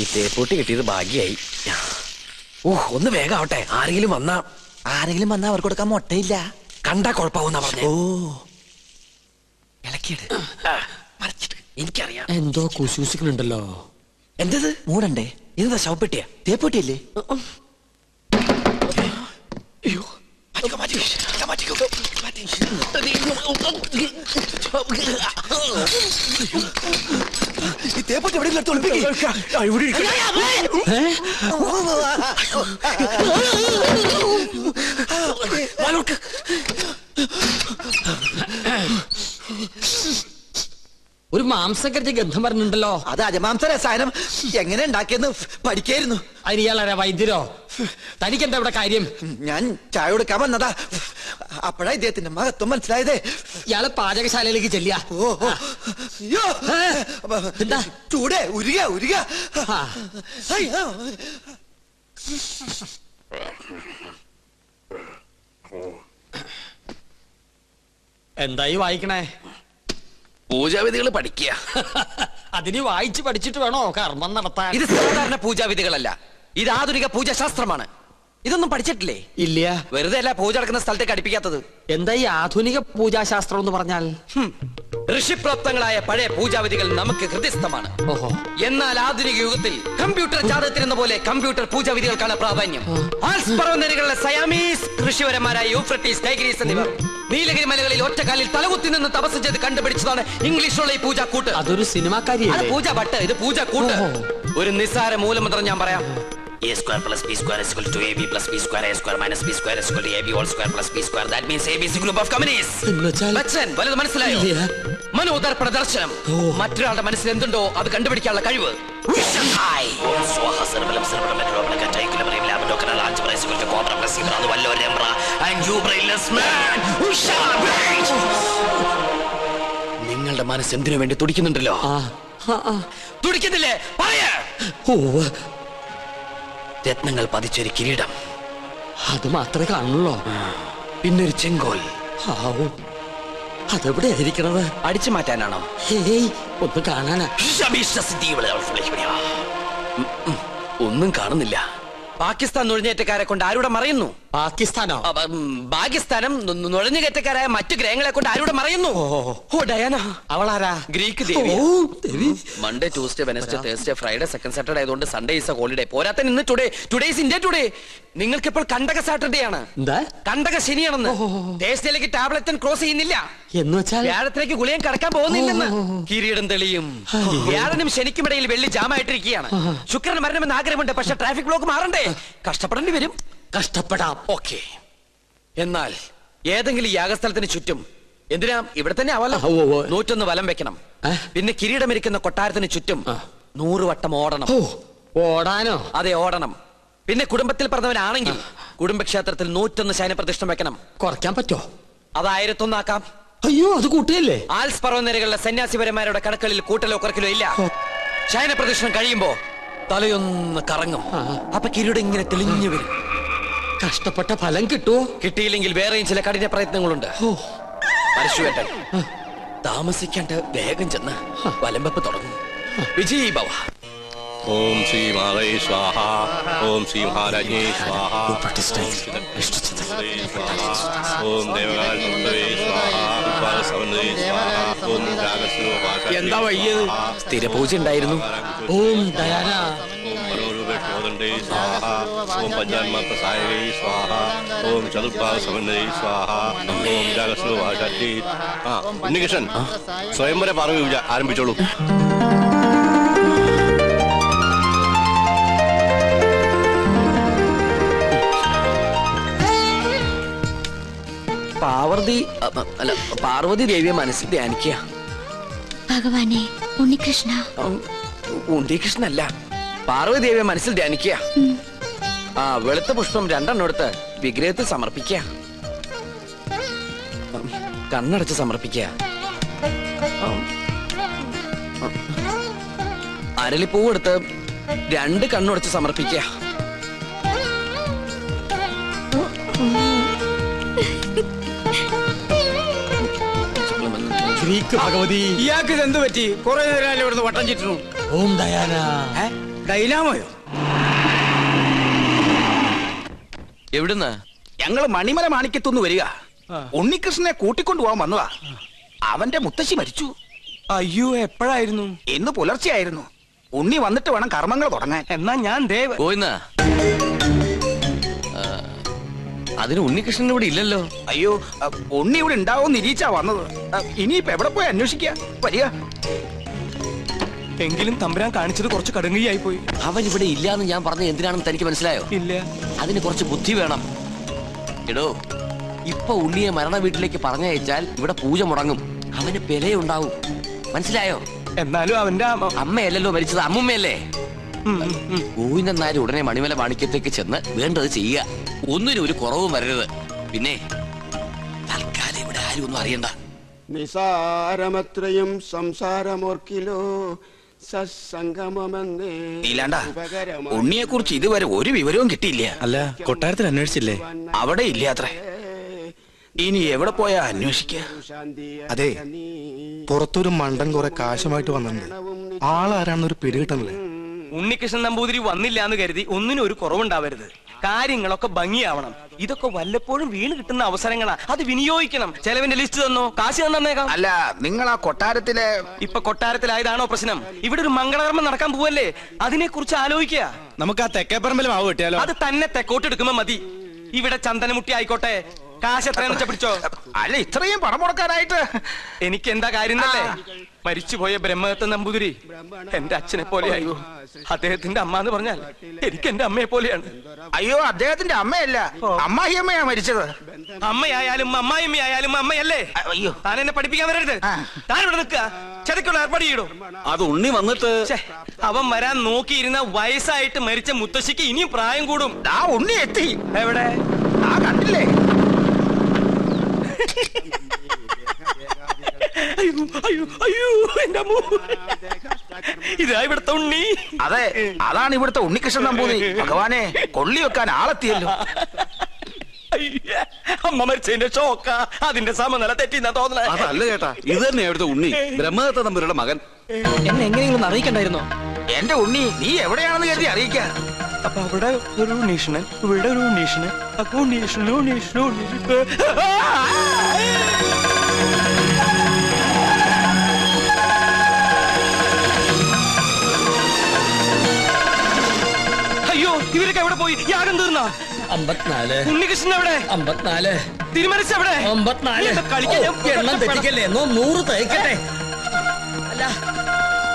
ഈ തേപ്പൂട്ടി കിട്ടിയത് ഭാഗ്യായി. ഒന്ന് വേഗം ആവട്ടെ. ആരെങ്കിലും വന്നാ അവർക്ക് കൊടുക്കാൻ മുട്ടയില്ല. കണ്ടാ കുഴപ്പമാവുന്ന പറഞ്ഞു. ഇളക്കിയിട്ട് മറിച്ചിട്ട് എനിക്കറിയാം. എന്തോ കുശൂസിക്കുന്നുണ്ടല്ലോ. എന്തത്? മൂടണ്ടേ? ഇതെന്താ ശവപ്പെട്ടിയാ? തേപ്പൊട്ടിയല്ലേ? അയ്യോ, ഈ തേപ്പൊട്ടി എവിടെ ഒരു മാംസക്കരച്ച് ഗന്ധം പറഞ്ഞിട്ടുണ്ടല്ലോ. അത് അജമാംസ രസായനം എങ്ങനെ ഉണ്ടാക്കിയെന്ന് പഠിക്കായിരുന്നു. അതിന് ഇയാളാരാ? വൈദ്യരോ? തനിക്കെന്താ ഇവിടെ കാര്യം? ഞാൻ ചായ കൊടുക്കാൻ വന്നതാ. അപ്പോഴാ ഇദ്ദേഹത്തിന്റെ മഹത്വം മനസ്സിലായതേ. ഇയാള് പാചകശാലയിലേക്ക് ചെല്ലിയ. എന്താ ചൂടേ? ഉരുക. എന്തായി വായിക്കണേ? പൂജാവിധികൾ പഠിക്കുക. അതിന് വായിച്ച് പഠിച്ചിട്ട് വേണോ കർമ്മം നടത്താൻ? ഇത് സാധാരണ പൂജാവിധികളല്ല, ഇത് ആധുനിക പൂജാശാസ്ത്രമാണ്. ഇതൊന്നും പഠിച്ചിട്ടില്ലേ? ഇല്ല. വെറുതെ അല്ല പൂജ നടക്കുന്ന സ്ഥലത്തേക്ക് അടുപ്പിക്കാത്തത്. എന്താ ഈ ആധുനിക പൂജാശാസ്ത്രം എന്ന് പറഞ്ഞാൽ? ഋഷിപ്രോക്തങ്ങളായ പഴയ പൂജാവിധികൾ നമുക്ക് ഹൃദയസ്ഥമാണ്. ഓഹോ. എന്നാൽ ആധുനിക യുഗത്തിൽ കമ്പ്യൂട്ടർ ജാതകത്തിനെന്ന പോലെ കമ്പ്യൂട്ടർ പൂജാവിധികൾക്കാണ് പ്രാധാന്യം. ആൽസ് പർവ്വതനിരകളിലെ സയാമീസ് ഋഷിവരന്മാരായ യൂഫ്രട്ടീസ്, ടൈഗ്രീസ് എന്നിവർ നീലഗിരി മലകളിൽ ഒറ്റക്കാലിൽ തലകുത്തി നിന്ന് തപസ് ചെയ്ത് കണ്ടുപിടിച്ചതാണ് ഇംഗ്ലീഷിലുള്ള ഈ പൂജാക്കൂട്ട്. അതൊരു സിനിമാക്കാരിയല്ലേ? പൂജ ഭട്ട്, ഇത് പൂജാക്കൂട്ട്. ഒരു നിസ്സാര മൂലമന്ത്രം ഞാൻ പറയാം. A square plus b square is equal to ab plus b square, a square minus b square is equal to ab whole square plus b square. That means ABC group of companies. Bachchan, വലുത് മനസ്സിലായോ? മനോദർപ്പണ ദർശനം. മറ്റൊരാളുടെ മനസ്സിൽ എന്തുണ്ടോ അത് കണ്ടുപിടിക്കാനുള്ള കഴിവ്. നിങ്ങളുടെ മനസ്സ് എന്തിനു വേണ്ടി തുടിക്കുന്നുണ്ടല്ലോ? തുടിക്കുന്നില്ലേ? പറയാ. രത്നങ്ങൾ പതിച്ചൊരു കിരീടം, അത് മാത്രമേ കാണുള്ളൂ. പിന്നൊരു ചെങ്കോൽ. അതെവിടെയായിരിക്കണത്? അടിച്ചു മാറ്റാനാണോ? ഒന്ന് കാണാനാ. ഒന്നും കാണുന്നില്ല. പാകിസ്ഥാൻ നുഴഞ്ഞേറ്റക്കാരെ കൊണ്ട് ആരുടെ മറയുന്നു? പാകിസ്ഥാനോ? പാകിസ്ഥാനം നുഴഞ്ഞുകയറ്റക്കാരായ മറ്റു ഗ്രഹങ്ങളെ കൊണ്ട് ആരുടെ മറയുന്നു? ഓ ഡയാന. അവളാരാ? ഗ്രീക്ക് ദേവി. Monday, Tuesday, Wednesday, Thursday, Friday, second Saturday ആയതുകൊണ്ട് സൺഡേ ഈസ് എ ഹോളിഡേ. പോരാത്തൻ ഇന്ന് ടുഡേ ഈസ് ഇന്ത്യ ടുഡേ. നിങ്ങൾക്കിപ്പോൾ കണ്ടക സാറ്റർഡേ ആണ്. കണ്ടക ശനിയാണെന്ന്. തേഴ്സ്ഡേയിലേക്ക് ടാബ്ലറ്റ് ക്രോസ് ചെയ്യുന്നില്ല എന്ന് വെച്ചാൽ വ്യാഴത്തിലേക്ക് ഗുളിയം കടക്കാൻ പോകുന്നില്ലെന്ന്. കിരീടം തെളിയും. വ്യാഴനും ശനിക്കുമിടയിൽ വെള്ളി ജാമായിട്ടിരിക്കുകയാണ്. ശുക്രന് മരണമെന്ന് ആഗ്രഹമുണ്ട്, പക്ഷെ ട്രാഫിക് ബ്ലോക്ക് മാറണ്ടേ? കഷ്ടപ്പെടേണ്ടി വരും. കഷ്ടപ്പെടാം. ഓക്കെ. എന്നാൽ ഏതെങ്കിലും യാഗസ്ഥലത്തിന് ചുറ്റും, എന്തിനാ ഇവിടെ തന്നെ ആവല്ലോ, 101 വലം വെക്കണം. പിന്നെ കിരീടമിരിക്കുന്ന കൊട്ടാരത്തിന് ചുറ്റും 100 വട്ടം ഓടണം. ഓടാനോ? അതെ, ഓടണം. പിന്നെ കുടുംബത്തിൽ പറഞ്ഞവനാണെങ്കിൽ കുടുംബക്ഷേത്രത്തിൽ 101 ശയനപ്രതിഷ്ഠം വെക്കണം. കുറയ്ക്കാൻ പറ്റോ? അത് 1001 ആക്കാം. അയ്യോ, അത് കൂട്ടിയല്ലേ? ആൽസ് പർവ്വതനിരകളിലെ സന്യാസിപരന്മാരുടെ കണക്കുകളിൽ കൂട്ടലോ കുറക്കലോ ഇല്ല. ശയനപ്രതിഷ്ഠം കഴിയുമ്പോ തലയൊന്ന് കറങ്ങും. അപ്പൊ കിരീടം ഇങ്ങനെ തെളിഞ്ഞു വരും. കഷ്ടപ്പെട്ട ഫലം കിട്ടുവോ? കിട്ടിയില്ലെങ്കിൽ വേറെയും ചില കഠിന പ്രയത്നങ്ങളുണ്ട്. പരശുവേട്ടൻ താമസിക്കാണ്ട് വേഗം ചെന്ന് വലംവെപ്പ് തുടങ്ങും. വിജയ് ഭവ. ഓം ശ്രീ മാതേ സ്വാഹ. ഓം ശ്രീ മഹാരാജേ സ്വാഹ. ഓം ദേവകാലേ സ്വാഹ. എന്താ വയ്യത്? സ്ഥിരപൂജ ഉണ്ടായിരുന്നു. ഓം ഡയാന. ഓം പഞ്ചാന്മാത്ര സായകൈ സ്വാഹ. ഓം ചതുർഭാഗ സമന്വയൈ സ്വാഹ. ഓം ജാഗസ്ലോ വാചാറ്റി. ഉണ്ണികൃഷ്ണൻ, സ്വയംവര പാർവ്വ പൂജ ആരംഭിച്ചോളൂ. പാർവതി ദേവിയെ മനസ്സിൽ ധ്യാനിക്കുക. ഭഗവാനെ, ഉണ്ണികൃഷ്ണ. ഉണ്ണികൃഷ്ണല്ല, പാർവതി ദേവിയെ മനസ്സിൽ ധ്യാനിക്കുക. വെളുത്ത പുഷ്പം 2 എടുത്ത് വിഗ്രഹത്തിൽ സമർപ്പിക്കുക. കണ്ണടച്ച് സമർപ്പിക്കുക. അരളിപ്പൂവ് എടുത്ത് 2 കണ്ണുടച്ച് സമർപ്പിക്കുക. ഭഗവതി. ഇയാൾക്ക് ഇതെന്ത് പറ്റി? കുറെ നേരം ഇവിടുന്ന് വട്ടം ചുറ്റുന്നു. ഓം ദയാന. ഡൈനാമോയോ? എവിടുന്ന്? ഞങ്ങള് മണിമല മാണിക്കത്തുനിന്ന് വരിക. ഉണ്ണികൃഷ്ണനെ കൂട്ടിക്കൊണ്ടുപോകാൻ വന്നതാ. അവന്റെ മുത്തശ്ശി മരിച്ചു. അയ്യോ, എപ്പോഴായിരുന്നു? ഇന്ന് പുലർച്ചെയായിരുന്നു. ഉണ്ണി വന്നിട്ട് വേണം കർമ്മങ്ങൾ തുടങ്ങാൻ. എന്നാ ഞാൻ ദേവ്. പോയിന്ന അതിന് ഉണ്ണികൃഷ്ണൻ ഇവിടെ ഇല്ലല്ലോ. അയ്യോ, ഉണ്ണി ഇവിടെ ഉണ്ടാവും നിരീച്ചാ വന്നത്. ഇനിയിപ്പോ എവിടെ പോയി അന്വേഷിക്കുക? വരിക. എങ്കിലും തമ്പുരാൻ കാണിച്ചത് കുറച്ച് കടുങ്കയായി പോയി. അവൻ ഇവിടെ ഇല്ലാന്ന് ഞാൻ പറഞ്ഞത് എന്തിനാണെന്ന് തനിക്ക് മനസ്സിലായോ? ഇല്ല. അതിന് കുറച്ച് ബുദ്ധി വേണം. എടോ, ഇപ്പൊ ഉണ്ണിയെ മരണ വീട്ടിലേക്ക് പറഞ്ഞയച്ചാൽ ഇവിടെ പൂജ മുടങ്ങും. അവന് പെലയുണ്ടാവും. മനസ്സിലായോ? എന്നാലും അവന്റെ അമ്മയല്ലല്ലോ മരിച്ചത്, അമ്മുമ്മയല്ലേ? ഗോവിന്ദൻ നായർ ഉടനെ മണിമല മാണിക്യത്തേക്ക് ചെന്ന് വേണ്ടത് ചെയ്യുക. ഒന്നിനും ഒരു കുറവും വരരുത്. പിന്നെ തൽക്കാലം ഇവിടെ ആരും ഒന്നും അറിയണ്ട. നിസാരമത്രയും സംസാരമോർക്കിലോ സത്സംഗമമെന്നേ. നീലാണ്ട, ഉണ്ണിയെ കുറിച്ച് ഇതുവരെ ഒരു വിവരവും കിട്ടിയില്ല. അല്ല, കൊട്ടാരത്തിൽ അന്വേഷിച്ചില്ലേ? അവിടെ ഇല്ല അത്രേ. ഇനി എവിടെ പോയാ അന്വേഷിക്ക? അതെ, പുറത്തൊരു മണ്ടൻ കുറെ കാശുമായിട്ട് വന്നിട്ടുണ്ട്. ആളാരാണെന്നൊരു പിടികിട്ടണല്ലേ. ഉണ്ണികൃഷ്ണൻ നമ്പൂതിരി വന്നില്ല എന്ന് കരുതി ഒന്നിനും ഒരു കുറവുണ്ടാവരുത്. കാര്യങ്ങളൊക്കെ ഭംഗിയാവണം. ഇതൊക്കെ വല്ലപ്പോഴും വീണ് കിട്ടുന്ന അവസരങ്ങളാ, അത് വിനിയോഗിക്കണം. ചെലവിന്റെ ലിസ്റ്റ് തന്നോ, കാശ് തന്നേക്കാം. അല്ല, നിങ്ങൾ ആ കൊട്ടാരത്തിലെ ഇപ്പൊ കൊട്ടാരത്തിലായതാണോ പ്രശ്നം? ഇവിടെ ഒരു മംഗളകർമ്മം നടക്കാൻ പോവല്ലേ, അതിനെ കുറിച്ച് ആലോചിക്കുക. നമുക്ക് ആ തെക്കേപ്പറമ്പിൽ മാവ് കിട്ടിയാലോ? അത് തന്നെ തെക്കോട്ടെടുക്കുമ്പോ മതി. ഇവിടെ ചന്ദനമുട്ടി ആയിക്കോട്ടെ. കാശ് എത്രയാന്ന് വെച്ചാ പിടിച്ചോ. അല്ല, ഇത്രയും പണം മുടക്കാനായിട്ട് എനിക്ക് എന്താ കാര്യം എന്നല്ലേ? മരിച്ചുപോയ ബ്രഹ്മദത്ത നമ്പൂതിരി എന്റെ അച്ഛനെ പോലെയായിരുന്നു. അദ്ദേഹത്തിന്റെ അമ്മ എന്ന് പറഞ്ഞാൽ എനിക്ക് എന്റെ അമ്മയെ പോലെയാണ്. അയ്യോ, അദ്ദേഹത്തിന്റെ അമ്മയല്ല, അമ്മായിയമ്മയാ മരിച്ചത്. അമ്മയായാലും അമ്മായിമ്മയായാലും അമ്മയല്ലേ? അയ്യോ, താൻ എന്നെ പഠിപ്പിക്കാൻ വരരുത്. താൻ ഇവിടെ നിൽക്കുക, ചതക്കുള്ള ഏർപ്പാട് ചെയ്യടോ. അത് ഉണ്ണി വന്നിട്ട് അവൻ വരാൻ നോക്കിയിരുന്ന വയസ്സായിട്ട് മരിച്ച മുത്തശ്ശിക്ക് ഇനിയും പ്രായം കൂടും. ആ ഉണ്ണി എത്തി. എവിടെ? ആ കണ്ടില്ലേ? അയ്യോ അയ്യോ അയ്യോ, എന്റെ അമ്മ. ഇതാ ഇവിടുത്തെ ഉണ്ണി. അതെ, അതാണ് ഇവിടുത്തെ ഉണ്ണികൃഷ്ണൻ നമ്പൂതിരി. ഭഗവാനെ, കൊള്ളി വെക്കാൻ ആളെത്തിയല്ലോ. അമ്മ മരിച്ചതിന്റെ ഷോക്ക, അതിന്റെ സമനില തെറ്റിന്നാ തോന്നണേ. അതല്ല ചേട്ടാ, ഇത് തന്നെ ഇവിടുത്തെ ഉണ്ണി, ബ്രഹ്മദത്ത നമ്പൂതിരിയുടെ മകൻ. എന്നെ എങ്ങനെയെങ്കിലും അറിയിക്കണ്ടായിരുന്നോ? എന്റെ ഉണ്ണി, നീ എവിടെയാണെന്ന് കരുതി അറിയിക്കാൻ. അപ്പൊ അവിടെ ഒരു ഉണ്ണീഷണൻ, ഇവിടെ ഒരു ഉണ്ണീഷണൻ, അപ്പൊ ഉണ്ണീഷണൻ ഉണ്ണീഷണൻ ഉണ്ണീഷണൻ. അയ്യോ, ഇവരൊക്കെ എവിടെ പോയി? യാഗം തീർന്നാ? 54 ഉണ്ണികൃഷ്ണൻ എവിടെ? 54 തിരുമനസ് എവിടെ? 54 കളിക്കാൻ എണ്ണം തെറ്റിക്കല്ലേ? 100 തയ്ക്കട്ടെ. അല്ല,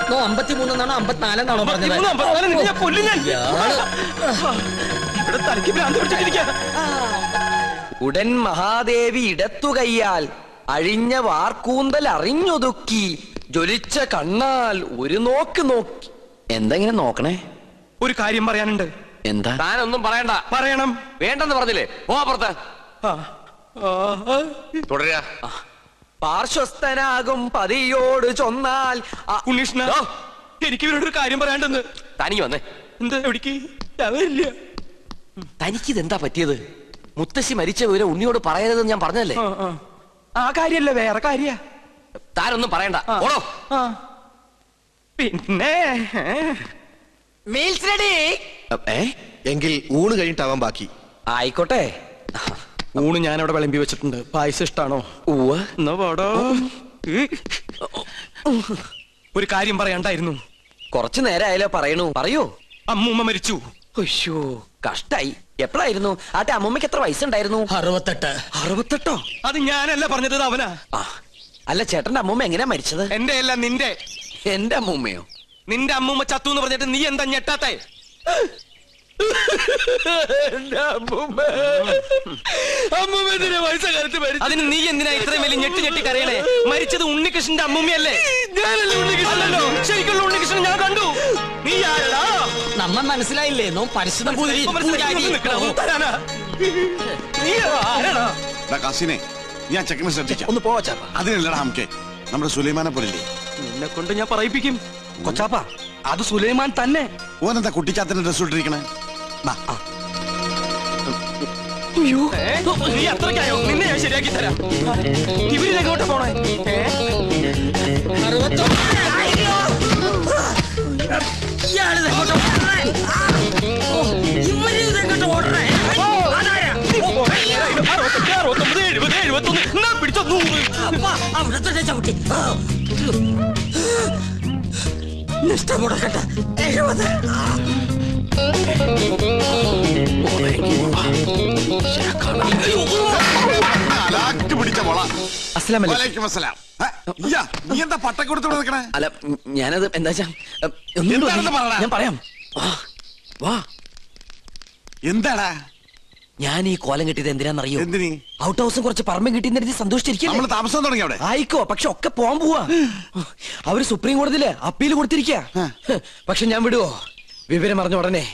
53 എന്നാണോ 54 എന്നാണോ പറഞ്ഞത്? ഇവിടെ തലയ്ക്ക് ഭ്രാന്ത് പിടിച്ചിട്ടിരിക്കാ. ഉടൻ മഹാദേവി ഇടത്തു കയ്യാൽ അഴിഞ്ഞ വാർക്കൂന്തൽ അറിഞ്ഞൊതുക്കി ജ്വലിച്ച കണ്ണാൽ ഒരു നോക്ക് നോക്കി. എന്തെങ്ങനെ നോക്കണേ? ഒരു കാര്യം പറയാനുണ്ട്. എന്താ? താനൊന്നും പറയണ്ട. പറയണം. വേണ്ടെന്ന് പറഞ്ഞില്ലേ? പോ പുറത്ത്. തുടരാ. പാർശ്വസ്ഥനാകും പതിയോട് ചൊന്നാൽ. ഉണ്ണീഷ്ണ, എനിക്ക് ഇവരോട് ഒരു കാര്യം പറയാണ്ടെന്ന്. തനിക്ക് വന്നേ. എന്താ? എവിടേക്ക്? വരില്ല. തനിക്കിതെന്താ പറ്റിയത്? മുത്തശ്ശി മരിച്ച വിവരം ഉണ്ണിയോട് പറയരുതെന്ന് ഞാൻ പറഞ്ഞല്ലേ? ആ കാര്യല്ല, വേറെ കാര്യ. താനൊന്നും പറയണ്ട. ഓടോ. പിന്നെ മീൽസ് റെഡി. എങ്കിൽ ഊണ് കഴിഞ്ഞിട്ടാവാൻ ബാക്കി. ആയിക്കോട്ടെ. ഊണ് ഞാൻ അവിടെ വിളമ്പി വെച്ചിട്ടുണ്ട്. പായസം ഇഷ്ടാണോ? എന്നാ പോടോ. ഒരു കാര്യം പറയണ്ടായിരുന്നു. കുറച്ചു നേരമായാലോ പറയണു. പറയൂ. അമ്മൂമ്മ മരിച്ചു. അയ്യോ, കഷ്ടായി. എപ്പോഴായിരുന്നു? ആട്ടെ, അമ്മൂമ്മക്ക് എത്ര വയസ്സുണ്ടായിരുന്നു? 68. 68? അത് ഞാനല്ല പറഞ്ഞത്, അവനാ. അല്ല, ചേട്ടന്റെ അമ്മൂമ്മ എങ്ങനെയാ മരിച്ചത്? എന്റെ അല്ല, നിന്റെ. എന്റെ അമ്മൂമ്മയോ? നിന്റെ അമ്മൂമ്മ ചത്തു എന്ന് പറഞ്ഞിട്ട് നീ എന്താ ഞെട്ടാത്തെ? അതിന് നീ എന്തിനാ ഇത്രയും വലിയ ഞെട്ടി ഞെട്ടി കരയണേ? മരിച്ചത് ഉണ്ണികൃഷ്ണന്റെ അമ്മൂമ്മയല്ലേ? അല്ലല്ലോ, ശരിക്കുള്ള ഉണ്ണികൃഷ്ണൻ ഞാൻ കണ്ടു. നീ ആരടാ? നമ്മ മനസ്സിലായില്ലേ? പരിശുദ്ധ കാസിനെ, ഞാൻ ചെക്കനെ ശ്രദ്ധിക്കാം. ഒന്ന് പോവാ ചാപ്പ. അതിനല്ലടാ നമുക്ക് നമ്മുടെ സുലൈമാനെ പോലില്ലേ. നിന്നെ കൊണ്ട് ഞാൻ പറയിപ്പിക്കും. കൊച്ചാപ്പ, അത് സുലൈമാൻ തന്നെ. ഓനെന്താ കുട്ടിച്ചാത്തന്റെ ഡ്രസ് ഇട്ടിരിക്കണേ? നീ അത്രയ്ക്കായോ? നിന്നെ ഞാൻ ശരിയാക്കി തരാം. ഇവരിലെങ്ങോട്ട് പോണേ? പിടിച്ചോ 100. അവിടത്തെ ചവിട്ടി ഇഷ്ടം കൊടുക്കട്ടെ 70. പിടിച്ച മോള. അസ്സലാമു അലൈക്കും. വലൈക്കും അസ്സലാം. നീ എന്താ പട്ടക്കൊടുത്തോടെ നിൽക്കണേ? അല്ല ഞാനത് എന്താ എന്താണെന്ന് പറയടാ. ഞാൻ പറയാം. വാ. എന്താടാ ഞാൻ ഈ കോലം കിട്ടിയത് എന്തിനാന്നറിയോ? എന്തിന്? ഔട്ട് ഹൗസും കുറച്ച് പറമ്പും കിട്ടിയെന്ന് സന്തോഷിച്ചിരിക്കും. നമ്മള് താമസം തുടങ്ങി അവിടെ. ആയിക്കോ, പക്ഷെ ഒക്കെ പോവാൻ പോവാ. അവര് സുപ്രീം കോടതിയില് അപ്പീൽ കൊടുത്തിരിക്കുക. പക്ഷെ ഞാൻ വിടുവോ? വിവരം അറിഞ്ഞ ഉടനെ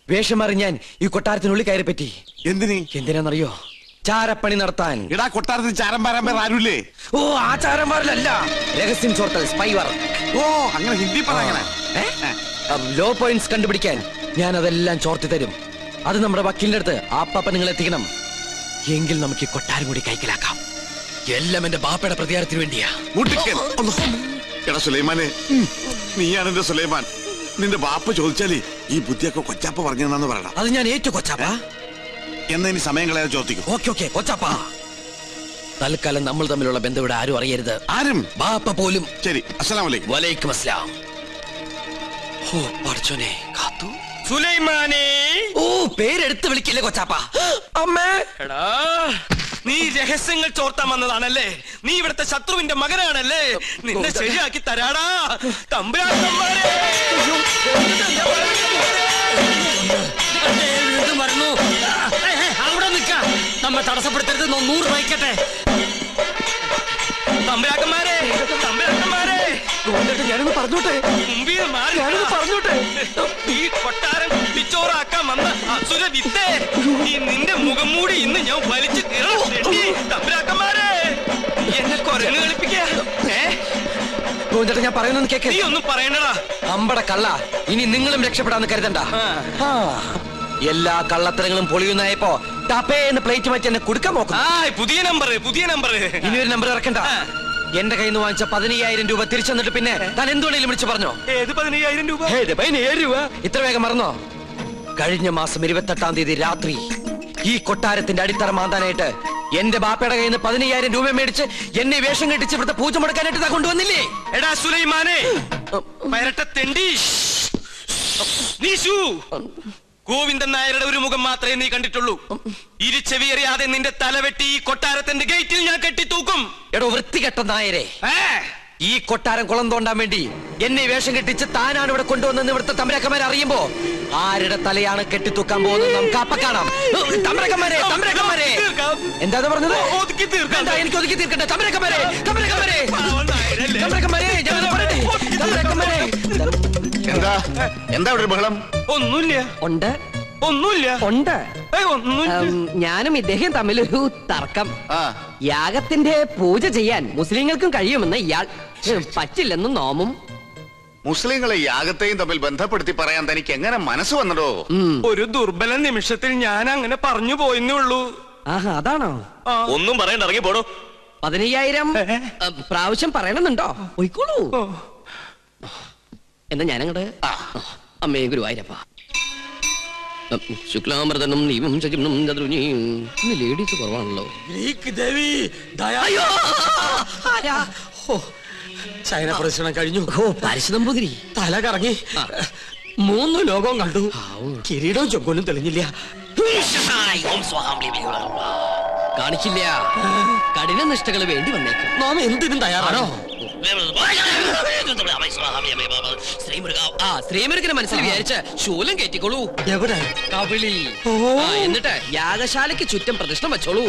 വേഷം മാറി ഞാൻ ഈ കൊട്ടാരത്തിനുള്ളിൽ കയറി പറ്റി. എന്തിനാന്നറിയോ? ചാരപ്പണി നടത്താൻ. ഇടാ കൊട്ടാരത്തിൽ ചാരം പാരാൻ പേർ ആരുമില്ലേ? ഓ, ആ ചാരന്മാരിലല്ല, രഹസ്യം ചോർത്തൽ, സ്പൈ വർക്ക്. ഓ, അങ്ങനെ ഹിന്ദി പറയണേ. ലോ പോയിന്റ്സ് കണ്ടുപിടിക്കാൻ ഞാൻ അതെല്ലാം ചോർത്തി തരും. അത് നമ്മുടെ വക്കീലിന്റെ അടുത്ത് ആപ്പാപ്പ നിങ്ങൾ എത്തിക്കണം. എങ്കിൽ നമുക്ക് ഈ കൊട്ടാരം കൂടി കൈക്കലാക്കാം. എല്ലാം എന്റെ ബാപ്പയുടെ പ്രതികാരത്തിന് വേണ്ടിയാ. എടാ സുലൈമാനെ, നീയാണ് എന്റെ സുലൈമാൻ. നിന്റെ ബാപ്പ ചോദിച്ചാലേ ഈ ബുദ്ധിയൊക്കെ കൊച്ചാപ്പ പറഞ്ഞെന്നു പറയണം. അത് ഞാൻ ഏറ്റു കൊച്ചാപ്പ. എന്നാ ഇനി സമയം കളയാതെ ചോദിക്കും. ഓക്കെ കൊച്ചാപ്പ. തൽക്കാലം നമ്മൾ തമ്മിലുള്ള ബന്ധം ഇവിടെ ആരും അറിയരുത്. ആരും? ബാപ്പ പോലും. ശരി. അസ്സലാമു അലൈക്കും. വലൈക്കും അസ്സലാം. ഓ പടച്ചോനെ, കാത്തു. സുലൈമാനേ. ഓ, പേരെടുത്ത് വിളിക്കില്ലേ കൊച്ചാപ്പ. അമ്മേ. എടാ, നീ രഹസ്യങ്ങൾ ചോർത്താൻ വന്നതാണല്ലേ? നീ ഇവിടുത്തെ ശത്രുവിന്റെ മകനാണല്ലേ? നിന്നെ ശരിയാക്കി തരാടാ തമ്പുരാക്കന്മാരെ. വരുന്നു. അവിടെ നിൽക്കാം. നമ്മെ തടസ്സപ്പെടുത്തരുത്. 100 വഹിക്കട്ടെ. തമ്പുരാക്കന്മാരെ, ഞാനൊന്ന് പറഞ്ഞോട്ടെ. പറഞ്ഞോട്ടെ. ഈ കൊട്ടാരം പിച്ചോറാക്കാൻ വന്ന അസുര വിത്തേ, ഈ നിന്റെ മുഖം മൂടി ഇന്ന് ഞാൻ വലിച്ചു കീറണം. തമ്പുരാക്കന്മാരെ, എന്നെ കൊരങ്ങ് കളിപ്പിക്കാ. ഞാൻ പറയുന്നത് കേക്ക്. നീ ഒന്നും പറയണടാ. അമ്പട കള്ള, ഇനി നിങ്ങളും രക്ഷപ്പെടാന്ന് കരുതണ്ട. എല്ലാ കള്ളത്തരങ്ങളും പൊളിയുന്നായപ്പോ ടപ്പേന്ന് പ്ലേറ്റ് മാറ്റി എന്നെ കൊടുക്കാൻ നോക്കും. പുതിയ നമ്പർ. ഇനി ഒരു നമ്പർ ഇറക്കണ്ട. എന്റെ കയ്യിൽ നിന്ന് വാങ്ങിച്ച 15,000 രൂപ തിരിച്ചു തന്നിട്ട് പിന്നെ താൻ എന്തുകൊണ്ടെങ്കിലും വിളിച്ചു പറഞ്ഞോ? ഏത് 15,000 രൂപ? 15,000 രൂപ? ഇത്ര വേഗം മറന്നോ? കഴിഞ്ഞ മാസം 28-ാം തീയതി രാത്രി ഈ കൊട്ടാരത്തിന്റെ അടിത്തറ മാന്താനായിട്ട് എന്റെ ബാപ്പയുടെ കയ്യിൽ നിന്ന് 15,000 രൂപ മേടിച്ച് എന്നെ വേഷം കെട്ടിച്ച് ഇവിടുത്തെ പൂജ മുടക്കാനായിട്ട് കൊണ്ടുവന്നില്ലേ? എടാ സുലൈമാനെ, പരട്ടത്തെണ്ടി. ഗോവിന്ദൻ നായരുടെ ഒരു മുഖം മാത്രമേ നീ കണ്ടിട്ടുള്ളൂ. ഇരുചെവിയറിയാതെ നിന്റെ തലവെട്ടി ഈ കൊട്ടാരത്തിന്റെ ഗേറ്റിൽ ഞാൻ കെട്ടിത്തൂക്കും. എടോ വൃത്തികെട്ട നായരെ, ഈ കൊട്ടാരം കുളം തോണ്ടാൻ വേണ്ടി എന്നെ വേഷം കെട്ടിച്ച് താനാണ് ഇവിടെ കൊണ്ടുവന്നെന്ന് ഇവിടുത്തെ തമ്പുരാക്കന്മാരെ അറിയുമ്പോ ആരുടെ തലയാണ് കെട്ടിത്തൂക്കാൻ പോകുന്നത് നമുക്ക് അപ്പ കാണാം. തമ്പുരാക്കന്മാരെ, എന്താ പറഞ്ഞത്? എനിക്ക് ഒതുക്കി തീർക്കട്ടെ. തമ്പുരാക്കന്മാരെ, എന്താ ഇവിടെ ബഹളം? ഒന്നുമില്ല. ഞാനും ഇദ്ദേഹം തമ്മിലൊരു തർക്കം. യാഗത്തിന്റെ പൂജ ചെയ്യാൻ മുസ്ലിങ്ങൾക്കും കഴിയുമെന്ന് ഇയാൾ, പറ്റില്ലെന്നും നോമും. മുസ്ലിങ്ങളെ യാഗത്തെയും തമ്മിൽ ബന്ധപ്പെടുത്തി പറയാൻ തനിക്ക് എങ്ങനെ മനസ്സ് വന്നടോ? ഒരു ദുർബല നിമിഷത്തിൽ ഞാൻ അങ്ങനെ പറഞ്ഞു പോയെന്നേ ഉള്ളൂ. അതാണോ? ഒന്നും പറയണ്ട, ഇറങ്ങി പോടോ. 15,000 പ്രാവശ്യം പറയണമെന്നുണ്ടോ? പോയിക്കോളൂ. എന്നാ ഞാനങ്ങട്. അമ്മേ ഗുരുവായൂരപ്പ. ശുക്ലാമൃതനും നീവും ശകിനും ചതുരുനിയും. ഇന്ന് ലേഡീസ് കുറവാണല്ലോ. ചൈന പ്രദർശനം കഴിഞ്ഞു. പരിശുദ്ധംപുതിരി തല കറങ്ങി 3 ലോകവും കണ്ടു. കിരീടവും ചൊക്കോലും തെളിഞ്ഞില്ല. കാണിക്കില്ല. കഠിന നിഷ്ഠകൾ വേണ്ടി വന്നേക്കും. നാം എന്തിനും തയ്യാറാണോ? ശ്രീമുരുകനെ മനസ്സിൽ വിചാരിച്ച് ശൂലം കയറ്റിക്കോളൂ. എവിടെ? കവിളിൽ. എന്നിട്ട് യാഗശാലയ്ക്ക് ചുറ്റും പ്രതിഷ്ഠ വെച്ചോളൂ.